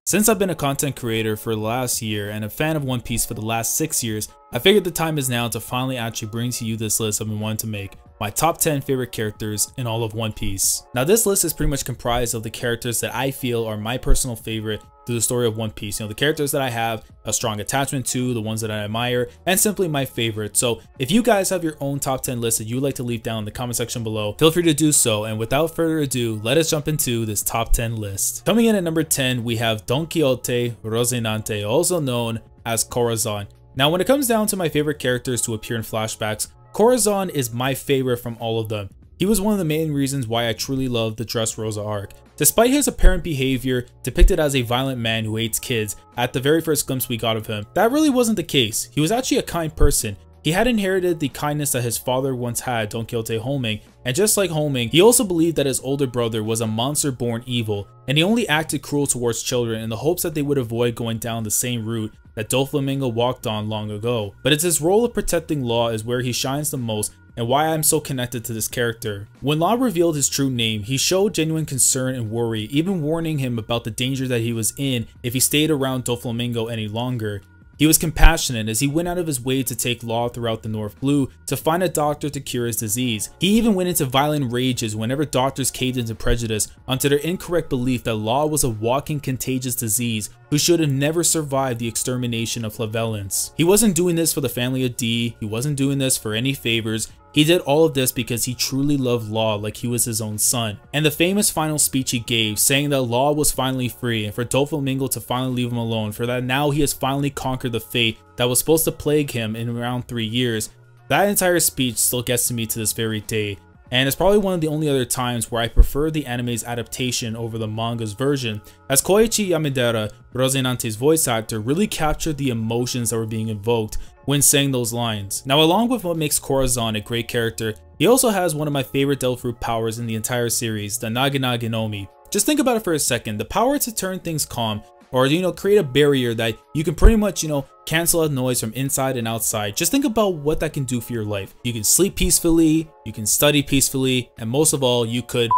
Since I've been a content creator for the last year and a fan of One Piece for the last 6 years, I figured the time is now to finally actually bring to you this list I've been wanting to make. My top 10 favorite characters in all of One Piece. Now this list is pretty much comprised of the characters that I feel are my personal favorite through the story of One Piece. You know, the characters that I have a strong attachment to, the ones that I admire, and simply my favorite. So if you guys have your own top 10 list that you'd like to leave down in the comment section below, feel free to do so. And without further ado, let us jump into this top 10 list. Coming in at number 10, we have Don Quixote Rocinante, also known as Corazon. Now when it comes down to my favorite characters to appear in flashbacks, Corazon is my favorite from all of them. He was one of the main reasons why I truly love the Dressrosa arc. Despite his apparent behavior depicted as a violent man who hates kids at the very first glimpse we got of him, that really wasn't the case. He was actually a kind person. He had inherited the kindness that his father once had, Don Quixote Homing, and just like Homing, he also believed that his older brother was a monster born evil, and he only acted cruel towards children in the hopes that they would avoid going down the same route that Doflamingo walked on long ago. But it's his role of protecting Law is where he shines the most and why I'm so connected to this character. When Law revealed his true name, he showed genuine concern and worry, even warning him about the danger that he was in if he stayed around Doflamingo any longer. He was compassionate as he went out of his way to take Law throughout the North Blue to find a doctor to cure his disease. He even went into violent rages whenever doctors caved into prejudice onto their incorrect belief that Law was a walking contagious disease who should have never survived the extermination of Flavellands. He wasn't doing this for the family of D, he wasn't doing this for any favors. He did all of this because he truly loved Law like he was his own son. And the famous final speech he gave, saying that Law was finally free and for Doflamingo to finally leave him alone, for that now he has finally conquered the fate that was supposed to plague him in around 3 years, that entire speech still gets to me to this very day. And it's probably one of the only other times where I prefer the anime's adaptation over the manga's version, as Koichi Yamada, Rocinante's voice actor, really captured the emotions that were being invoked when saying those lines. Now along with what makes Corazon a great character, he also has one of my favorite Devil Fruit powers in the entire series, the Naginagi Nomi. Just think about it for a second, the power to turn things calm, or create a barrier that you can pretty much cancel out noise from inside and outside. Just think about what that can do for your life. You can sleep peacefully, you can study peacefully, and most of all, you could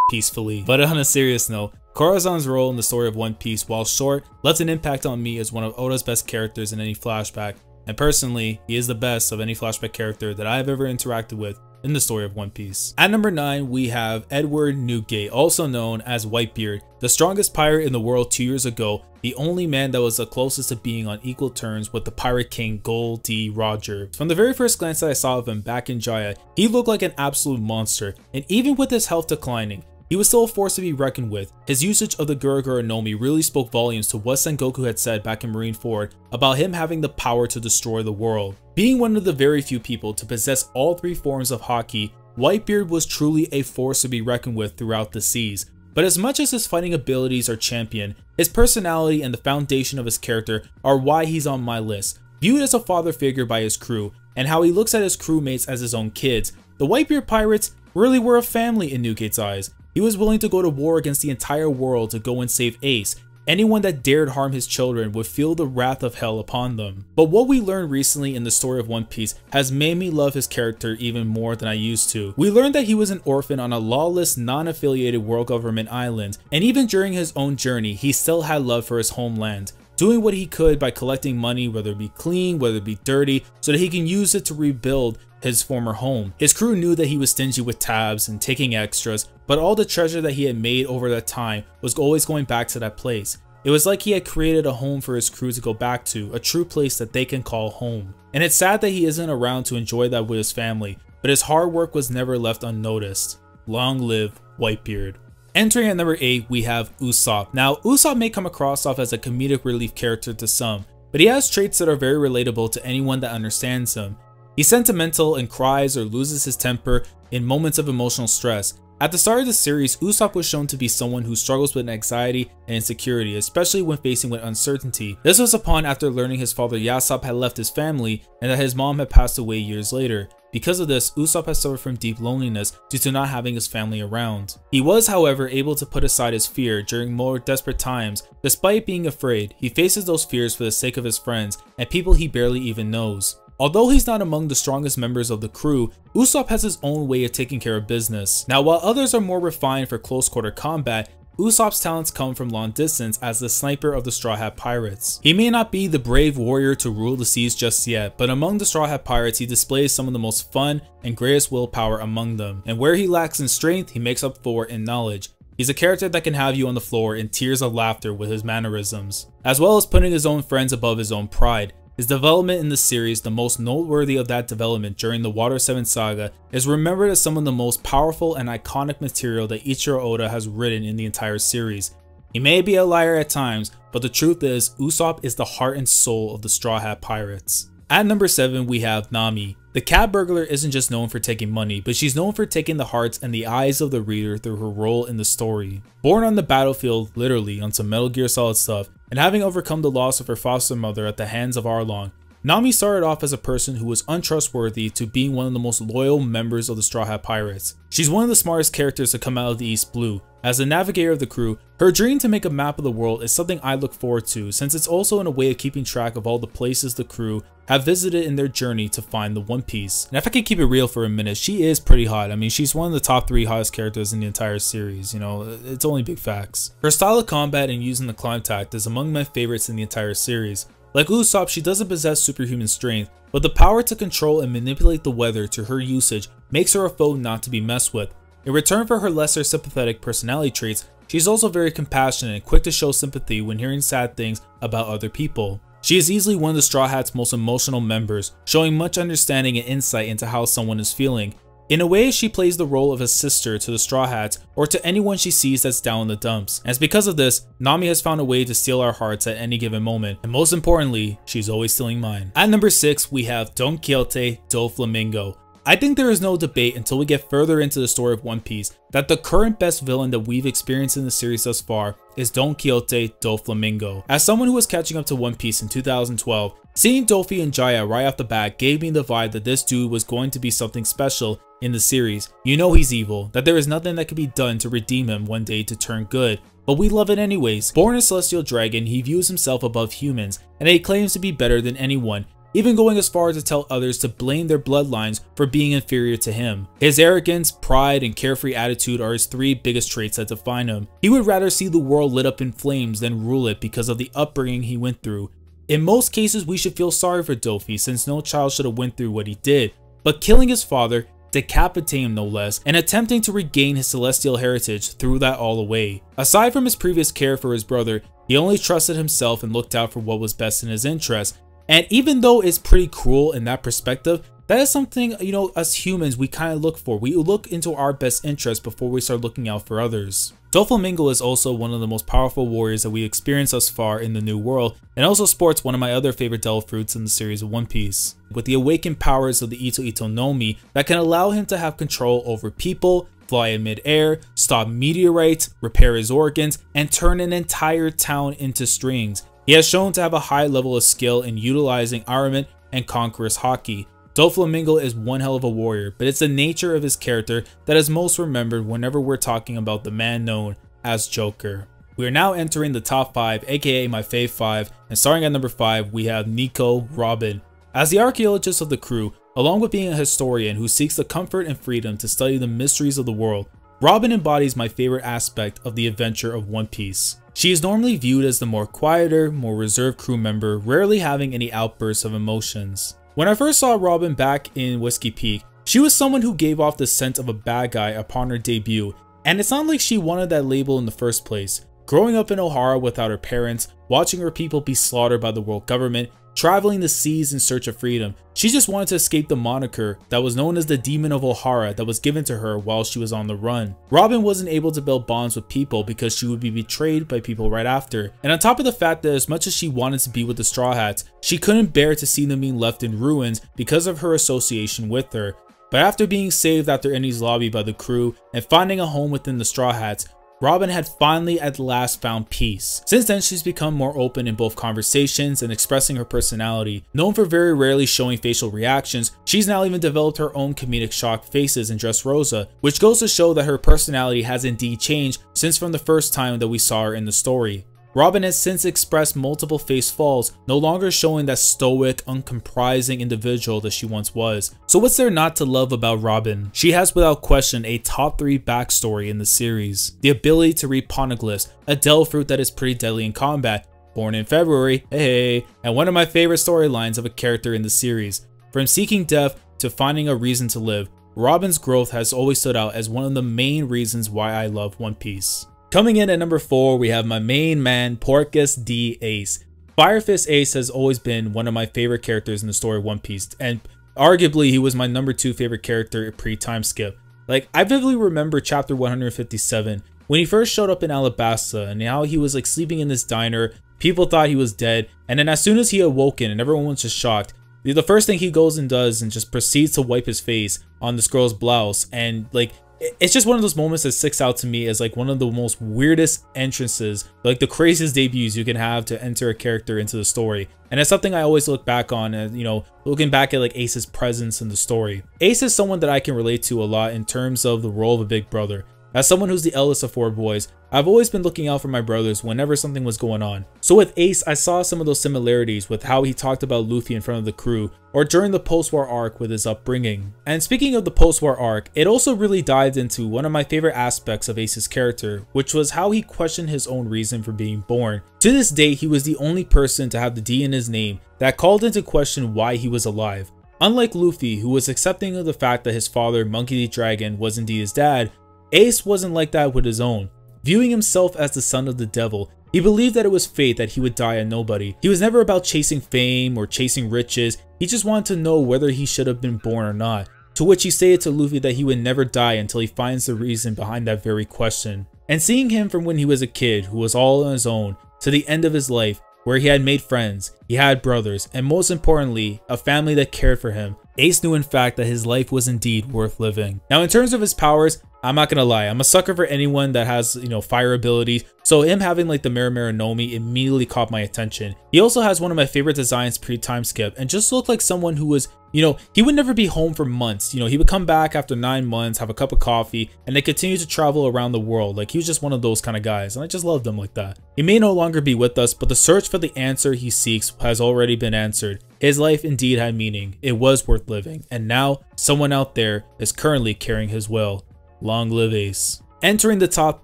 peacefully. But on a serious note, Corazon's role in the story of One Piece, while short, left an impact on me as one of Oda's best characters in any flashback, and personally, he is the best of any flashback character that I have ever interacted with in the story of One Piece. At number 9, we have Edward Newgate, also known as Whitebeard, the strongest pirate in the world 2 years ago, the only man that was the closest to being on equal terms with the Pirate King Gol D. Roger. From the very first glance that I saw of him back in Jaya, he looked like an absolute monster, and even with his health declining, he was still a force to be reckoned with. His usage of the Guruguru Nomi really spoke volumes to what Sengoku had said back in Marineford about him having the power to destroy the world. Being one of the very few people to possess all 3 forms of Haki, Whitebeard was truly a force to be reckoned with throughout the seas. But as much as his fighting abilities are championed, his personality and the foundation of his character are why he's on my list. Viewed as a father figure by his crew, and how he looks at his crewmates as his own kids, the Whitebeard pirates really were a family in Newgate's eyes. He was willing to go to war against the entire world to go and save Ace. Anyone that dared harm his children would feel the wrath of hell upon them. But what we learned recently in the story of One Piece has made me love his character even more than I used to. We learned that he was an orphan on a lawless, non-affiliated world government island, and even during his own journey, he still had love for his homeland, doing what he could by collecting money, whether it be clean, whether it be dirty, so that he can use it to rebuild his former home. His crew knew that he was stingy with tabs and taking extras, but all the treasure that he had made over that time was always going back to that place. It was like he had created a home for his crew to go back to, a true place that they can call home. And it's sad that he isn't around to enjoy that with his family, but his hard work was never left unnoticed. Long live Whitebeard. Entering at number 8, we have Usopp. Now, Usopp may come across off as a comedic relief character to some, but he has traits that are very relatable to anyone that understands him. He's sentimental and cries or loses his temper in moments of emotional stress. At the start of the series, Usopp was shown to be someone who struggles with anxiety and insecurity, especially when facing with uncertainty. This was upon after learning his father Yasopp had left his family and that his mom had passed away years later. Because of this, Usopp has suffered from deep loneliness due to not having his family around. He was, however, able to put aside his fear during more desperate times. Despite being afraid, he faces those fears for the sake of his friends and people he barely even knows. Although he's not among the strongest members of the crew, Usopp has his own way of taking care of business. Now, while others are more refined for close quarter combat, Usopp's talents come from long distance as the sniper of the Straw Hat Pirates. He may not be the brave warrior to rule the seas just yet, but among the Straw Hat Pirates he displays some of the most fun and greatest willpower among them, and where he lacks in strength he makes up for in knowledge. He's a character that can have you on the floor in tears of laughter with his mannerisms, as well as putting his own friends above his own pride. His development in the series, the most noteworthy of that development during the Water 7 saga, is remembered as some of the most powerful and iconic material that Ichiro Oda has written in the entire series. He may be a liar at times, but the truth is, Usopp is the heart and soul of the Straw Hat Pirates. At number 7 we have Nami. The cat burglar isn't just known for taking money, but she's known for taking the hearts and the eyes of the reader through her role in the story. Born on the battlefield, literally on some Metal Gear Solid stuff, and having overcome the loss of her foster mother at the hands of Arlong, Nami started off as a person who was untrustworthy to being one of the most loyal members of the Straw Hat Pirates. She's one of the smartest characters to come out of the East Blue. As the navigator of the crew, her dream to make a map of the world is something I look forward to, since it's also in a way of keeping track of all the places the crew have visited in their journey to find the One Piece. And if I can keep it real for a minute, she is pretty hot. I mean, she's one of the top 3 hottest characters in the entire series, you know, it's only big facts. Her style of combat and using the climb tact is among my favorites in the entire series. Like Usopp, she doesn't possess superhuman strength, but the power to control and manipulate the weather to her usage makes her a foe not to be messed with. In return for her lesser sympathetic personality traits, she's also very compassionate and quick to show sympathy when hearing sad things about other people. She is easily one of the Straw Hat's most emotional members, showing much understanding and insight into how someone is feeling. In a way, she plays the role of a sister to the Straw Hats or to anyone she sees that's down in the dumps. And it's because of this, Nami has found a way to steal our hearts at any given moment, and most importantly, she's always stealing mine. At number 6, we have Don Quixote Doflamingo. I think there is no debate until we get further into the story of One Piece that the current best villain that we've experienced in the series thus far is Don Quixote Doflamingo. As someone who was catching up to One Piece in 2012, seeing Dofi and Jaya right off the bat gave me the vibe that this dude was going to be something special in the series. You know he's evil, that there is nothing that can be done to redeem him one day to turn good, but we love it anyways. Born a celestial dragon, he views himself above humans, and he claims to be better than anyone, even going as far as to tell others to blame their bloodlines for being inferior to him. His arrogance, pride, and carefree attitude are his 3 biggest traits that define him. He would rather see the world lit up in flames than rule it because of the upbringing he went through. In most cases, we should feel sorry for Dofi since no child should have went through what he did, but killing his father, decapitating him no less, and attempting to regain his celestial heritage threw that all away. Aside from his previous care for his brother, he only trusted himself and looked out for what was best in his interest. And even though it's pretty cruel in that perspective, that is something, you know, as humans we kind of look for. We look into our best interest before we start looking out for others. Doflamingo is also one of the most powerful warriors that we experienced thus far in the New World, and also sports one of my other favorite devil fruits in the series of One Piece. With the awakened powers of the Ito Ito Nomi that can allow him to have control over people, fly in mid-air, stop meteorites, repair his organs, and turn an entire town into strings. He has shown to have a high level of skill in utilizing armament and conqueror's haki. Doflamingo is one hell of a warrior, but it's the nature of his character that is most remembered whenever we're talking about the man known as Joker. We are now entering the top 5, aka my fave 5, and starting at number 5 we have Nico Robin. As the archaeologist of the crew, along with being a historian who seeks the comfort and freedom to study the mysteries of the world, Robin embodies my favorite aspect of the adventure of One Piece. She is normally viewed as the more quieter, more reserved crew member, rarely having any outbursts of emotions. When I first saw Robin back in Whiskey Peak, she was someone who gave off the scent of a bad guy upon her debut, and it's not like she wanted that label in the first place. Growing up in Ohara without her parents, watching her people be slaughtered by the world government, traveling the seas in search of freedom, she just wanted to escape the moniker that was known as the Demon of Ohara that was given to her while she was on the run. Robin wasn't able to build bonds with people because she would be betrayed by people right after. And on top of the fact that as much as she wanted to be with the Straw Hats, she couldn't bear to see them being left in ruins because of her association with her. But after being saved after Eni's lobby by the crew and finding a home within the Straw Hats, Robin had finally at last found peace. Since then, she's become more open in both conversations and expressing her personality. Known for very rarely showing facial reactions, she's now even developed her own comedic shocked faces in Dressrosa, which goes to show that her personality has indeed changed since from the first time that we saw her in the story. Robin has since expressed multiple face falls, no longer showing that stoic, uncompromising individual that she once was. So what's there not to love about Robin? She has without question a top 3 backstory in the series. The ability to read poneglyphs, a devil fruit that is pretty deadly in combat, born in February, hey, and one of my favorite storylines of a character in the series. From seeking death to finding a reason to live, Robin's growth has always stood out as one of the main reasons why I love One Piece. Coming in at number 4, we have my main man, Porcus D. Ace. Fire Fist Ace has always been one of my favorite characters in the story of One Piece, and arguably he was my number 2 favorite character pre-time skip. Like, I vividly remember chapter 157, when he first showed up in Alabasta, and how he was like sleeping in this diner, people thought he was dead, and then as soon as he awoken and everyone was just shocked, the first thing he goes and does and just proceeds to wipe his face on this girl's blouse, and like, it's just one of those moments that sticks out to me as like one of the most weirdest entrances, like the craziest debuts you can have to enter a character into the story. And it's something I always look back on, as you know, looking back at like Ace's presence in the story. Ace is someone that I can relate to a lot in terms of the role of a big brother. As someone who's the eldest of 4 boys, I've always been looking out for my brothers whenever something was going on. So with Ace, I saw some of those similarities with how he talked about Luffy in front of the crew, or during the post-war arc with his upbringing. And speaking of the post-war arc, it also really dived into one of my favorite aspects of Ace's character, which was how he questioned his own reason for being born. To this day, he was the only person to have the D in his name that called into question why he was alive. Unlike Luffy, who was accepting of the fact that his father, Monkey D. Dragon, was indeed his dad, Ace wasn't like that with his own. Viewing himself as the son of the devil, he believed that it was fate that he would die a nobody. He was never about chasing fame or chasing riches, he just wanted to know whether he should have been born or not. To which he stated to Luffy that he would never die until he finds the reason behind that very question. And seeing him from when he was a kid who was all on his own to the end of his life, where he had made friends, he had brothers, and most importantly, a family that cared for him, Ace knew in fact that his life was indeed worth living. Now in terms of his powers, I'm not gonna lie, I'm a sucker for anyone that has, you know, fire abilities, so him having like the Mera Nomi immediately caught my attention. He also has one of my favorite designs pre-time skip, and just looked like someone who was, you know, he would never be home for months. You know, he would come back after 9 months, have a cup of coffee, and they continue to travel around the world. Like, he was just one of those kind of guys, and I just loved him like that. He may no longer be with us, but the search for the answer he seeks has already been answered. His life indeed had meaning, it was worth living, and now someone out there is currently carrying his will. Long live Ace. Entering the top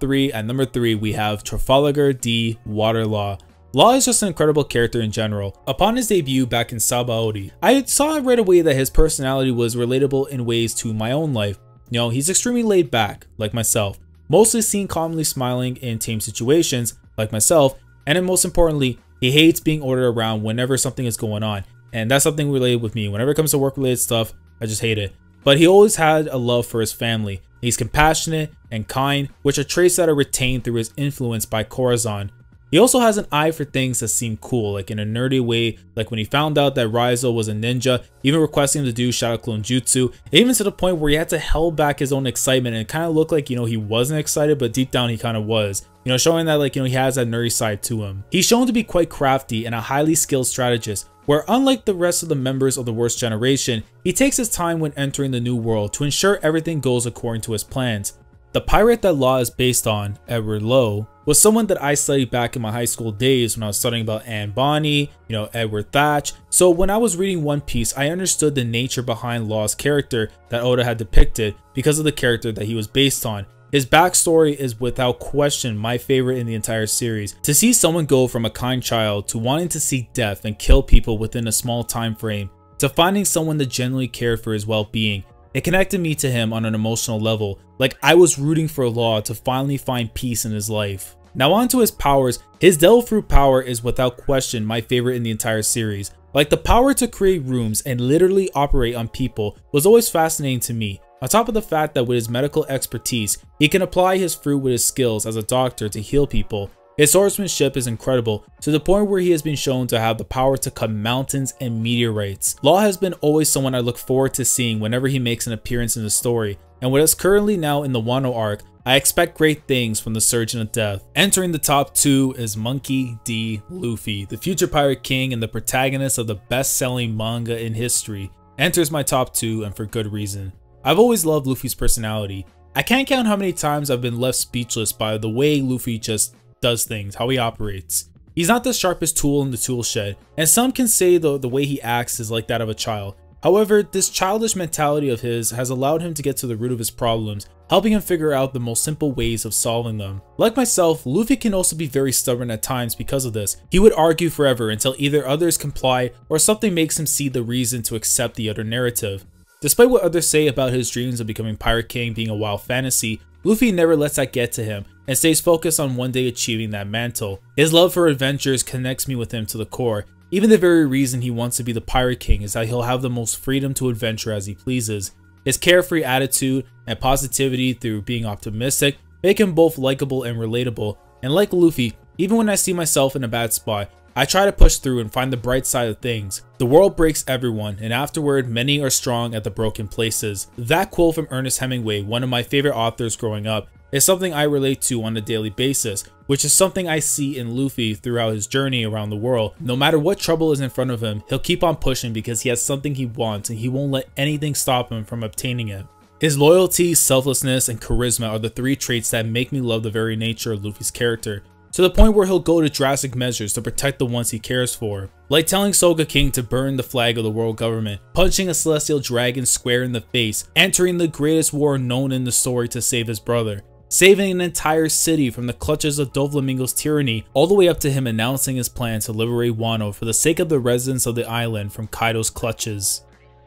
3, at number 3 we have Trafalgar D. Waterlaw. Law is just an incredible character in general. Upon his debut back in Sabaody, I saw right away that his personality was relatable in ways to my own life. You know, he's extremely laid back, like myself, mostly seen calmly smiling in tame situations, like myself, and then most importantly, he hates being ordered around whenever something is going on. And that's something related with me. Whenever it comes to work related stuff, I just hate it. But he always had a love for his family. He's compassionate and kind, which are traits that are retained through his influence by Corazon. He also has an eye for things that seem cool, like in a nerdy way, like when he found out that Raizo was a ninja, even requesting him to do Shadow Clone Jutsu, even to the point where he had to hold back his own excitement, and it kind of looked like, you know, he wasn't excited, but deep down he kind of was. You know, showing that, like, you know, he has that nerdy side to him. He's shown to be quite crafty and a highly skilled strategist, where unlike the rest of the members of the worst generation, he takes his time when entering the new world to ensure everything goes according to his plans. The pirate that Law is based on, Edward Lowe, was someone that I studied back in my high school days when I was studying about Anne Bonny, you know, Edward Thatch. So when I was reading One Piece, I understood the nature behind Law's character that Oda had depicted because of the character that he was based on. His backstory is without question my favorite in the entire series. To see someone go from a kind child to wanting to see death and kill people within a small time frame, to finding someone that genuinely cared for his well-being, it connected me to him on an emotional level, like I was rooting for Law to finally find peace in his life. Now on to his powers. His Devil Fruit power is without question my favorite in the entire series. Like, the power to create rooms and literally operate on people was always fascinating to me. On top of the fact that with his medical expertise, he can apply his fruit with his skills as a doctor to heal people. His swordsmanship is incredible, to the point where he has been shown to have the power to cut mountains and meteorites. Law has been always someone I look forward to seeing whenever he makes an appearance in the story, and with us currently now in the Wano arc, I expect great things from the Surgeon of Death. Entering the top 2 is Monkey D. Luffy, the future pirate king and the protagonist of the best-selling manga in history, enters my top 2, and for good reason. I've always loved Luffy's personality. I can't count how many times I've been left speechless by the way Luffy just does things, how he operates. He's not the sharpest tool in the tool shed, and some can say the way he acts is like that of a child. However, this childish mentality of his has allowed him to get to the root of his problems, helping him figure out the most simple ways of solving them. Like myself, Luffy can also be very stubborn at times because of this. He would argue forever until either others comply or something makes him see the reason to accept the other narrative. Despite what others say about his dreams of becoming Pirate King being a wild fantasy, Luffy never lets that get to him and stays focused on one day achieving that mantle. His love for adventures connects me with him to the core. Even the very reason he wants to be the Pirate King is that he'll have the most freedom to adventure as he pleases. His carefree attitude and positivity through being optimistic make him both likable and relatable. And like Luffy, even when I see myself in a bad spot, I try to push through and find the bright side of things. The world breaks everyone, and afterward, many are strong at the broken places. That quote from Ernest Hemingway, one of my favorite authors growing up, is something I relate to on a daily basis, which is something I see in Luffy throughout his journey around the world. No matter what trouble is in front of him, he'll keep on pushing because he has something he wants and he won't let anything stop him from obtaining it. His loyalty, selflessness, and charisma are the three traits that make me love the very nature of Luffy's character, to the point where he'll go to drastic measures to protect the ones he cares for. Like telling Soga King to burn the flag of the world government, punching a celestial dragon square in the face, entering the greatest war known in the story to save his brother, saving an entire city from the clutches of Doflamingo's tyranny, all the way up to him announcing his plan to liberate Wano for the sake of the residents of the island from Kaido's clutches.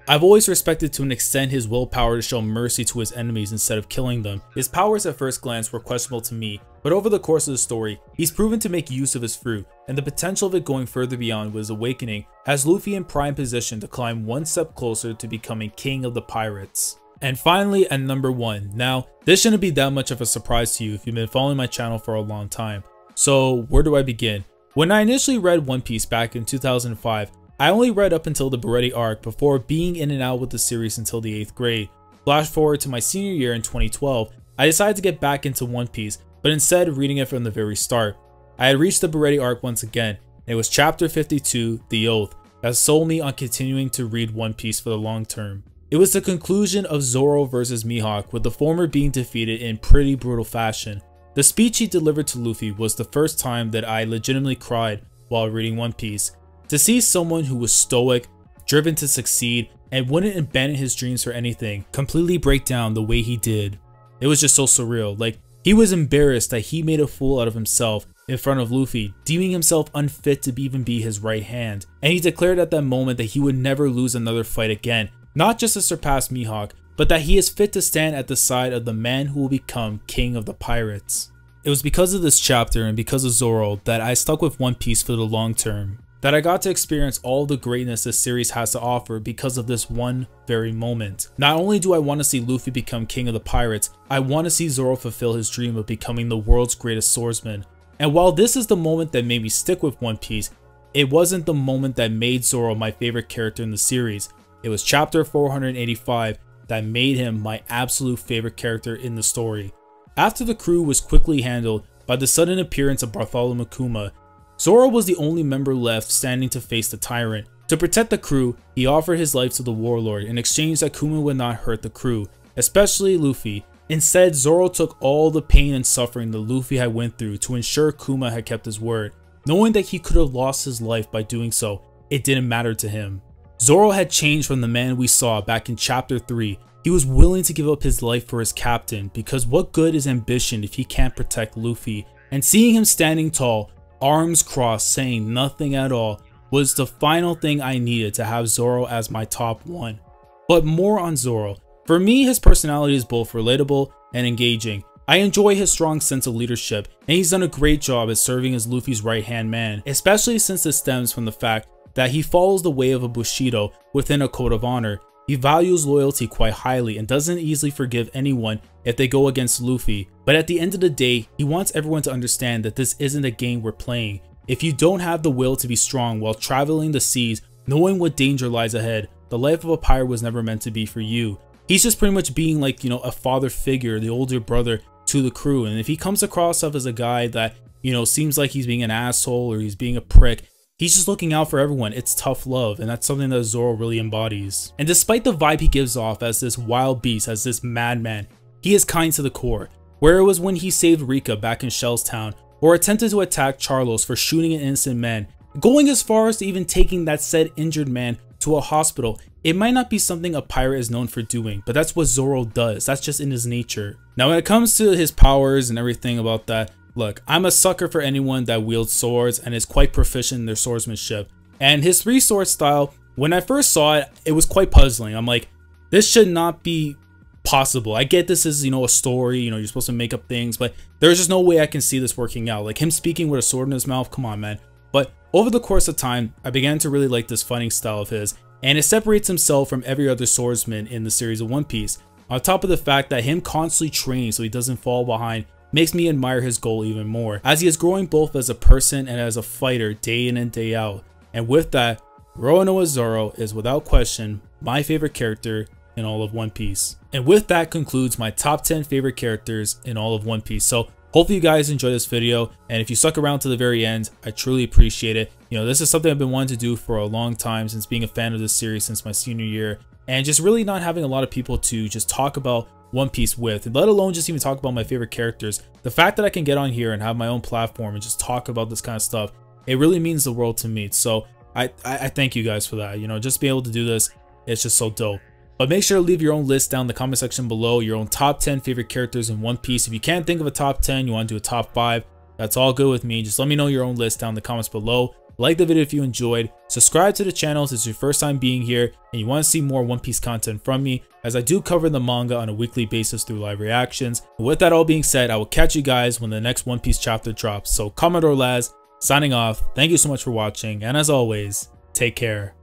I've always respected to an extent his willpower to show mercy to his enemies instead of killing them. His powers at first glance were questionable to me, but over the course of the story, he's proven to make use of his fruit, and the potential of it going further beyond his awakening has Luffy in prime position to climb one step closer to becoming king of the pirates. And finally, at number 1. Now, this shouldn't be that much of a surprise to you if you've been following my channel for a long time. So, where do I begin? When I initially read One Piece back in 2005, I only read up until the Beretti arc before being in and out with the series until the 8th grade. Flash forward to my senior year in 2012, I decided to get back into One Piece, but instead of reading it from the very start. I had reached the Beretti arc once again, and it was chapter 52, The Oath, that sold me on continuing to read One Piece for the long term. It was the conclusion of Zoro versus Mihawk, with the former being defeated in pretty brutal fashion. The speech he delivered to Luffy was the first time that I legitimately cried while reading One Piece. To see someone who was stoic, driven to succeed, and wouldn't abandon his dreams for anything, completely break down the way he did. It was just so surreal. Like, he was embarrassed that he made a fool out of himself in front of Luffy, deeming himself unfit to even be his right hand. And he declared at that moment that he would never lose another fight again, not just to surpass Mihawk, but that he is fit to stand at the side of the man who will become king of the pirates. It was because of this chapter and because of Zoro that I stuck with One Piece for the long term. That I got to experience all the greatness this series has to offer because of this one very moment. Not only do I want to see Luffy become king of the pirates, I want to see Zoro fulfill his dream of becoming the world's greatest swordsman. And while this is the moment that made me stick with One Piece, it wasn't the moment that made Zoro my favorite character in the series. It was chapter 485 that made him my absolute favorite character in the story. After the crew was quickly handled by the sudden appearance of Bartholomew Kuma, Zoro was the only member left standing to face the tyrant. To protect the crew, he offered his life to the warlord in exchange that Kuma would not hurt the crew, especially Luffy. Instead, Zoro took all the pain and suffering that Luffy had went through to ensure Kuma had kept his word. Knowing that he could have lost his life by doing so, it didn't matter to him. Zoro had changed from the man we saw back in chapter 3. He was willing to give up his life for his captain, because what good is ambition if he can't protect Luffy? And seeing him standing tall, arms crossed, saying nothing at all, was the final thing I needed to have Zoro as my top 1. But more on Zoro. For me, his personality is both relatable and engaging. I enjoy his strong sense of leadership, and he's done a great job at serving as Luffy's right-hand man, especially since it stems from the fact that he follows the way of a Bushido within a code of honor. He values loyalty quite highly and doesn't easily forgive anyone if they go against Luffy. But at the end of the day, he wants everyone to understand that this isn't a game we're playing. If you don't have the will to be strong while traveling the seas, knowing what danger lies ahead, the life of a pirate was never meant to be for you. He's just pretty much being like, a father figure, the older brother to the crew. And if he comes across as a guy that, seems like he's being an asshole or he's being a prick, he's just looking out for everyone. It's tough love, and that's something that Zoro really embodies. And despite the vibe he gives off as this wild beast, as this madman, he is kind to the core. Where it was when he saved Rika back in Shell's Town, or attempted to attack Charlos for shooting an innocent man, going as far as to even taking that said injured man to a hospital. It might not be something a pirate is known for doing, but that's what Zoro does. That's just in his nature. Now when it comes to his powers and everything about that, look, I'm a sucker for anyone that wields swords and is quite proficient in their swordsmanship. And his 3-sword style, when I first saw it, it was quite puzzling. I'm like, this should not be possible. I get this is, a story, you're supposed to make up things, but there's just no way I can see this working out. Like him speaking with a sword in his mouth, come on, man. But over the course of time, I began to really like this fighting style of his, and it separates himself from every other swordsman in the series of One Piece. On top of the fact that him constantly training so he doesn't fall behind makes me admire his goal even more, as he is growing both as a person and as a fighter day in and day out. And with that, Roronoa Zoro is without question my favorite character in all of One Piece. And with that concludes my top 10 favorite characters in all of One Piece. So hopefully you guys enjoyed this video, and if you stuck around to the very end, I truly appreciate it. This is something I've been wanting to do for a long time, since being a fan of this series since my senior year, and just really not having a lot of people to just talk about One Piece with, and let alone just even talk about my favorite characters. The fact that I can get on here and have my own platform and just talk about this kind of stuff, it really means the world to me. So I thank you guys for that. Just being able to do this, it's just so dope. But make sure to leave your own list down in the comment section below, your own top 10 favorite characters in One Piece. If you can't think of a top 10, you want to do a top 5, that's all good with me. Just let me know your own list down in the comments below. Like the video if you enjoyed, subscribe to the channel if it's your first time being here and you want to see more One Piece content from me, as I do cover the manga on a weekly basis through live reactions. And with that all being said, I will catch you guys when the next One Piece chapter drops. So Commodore Laz, signing off. Thank you so much for watching, and as always, take care.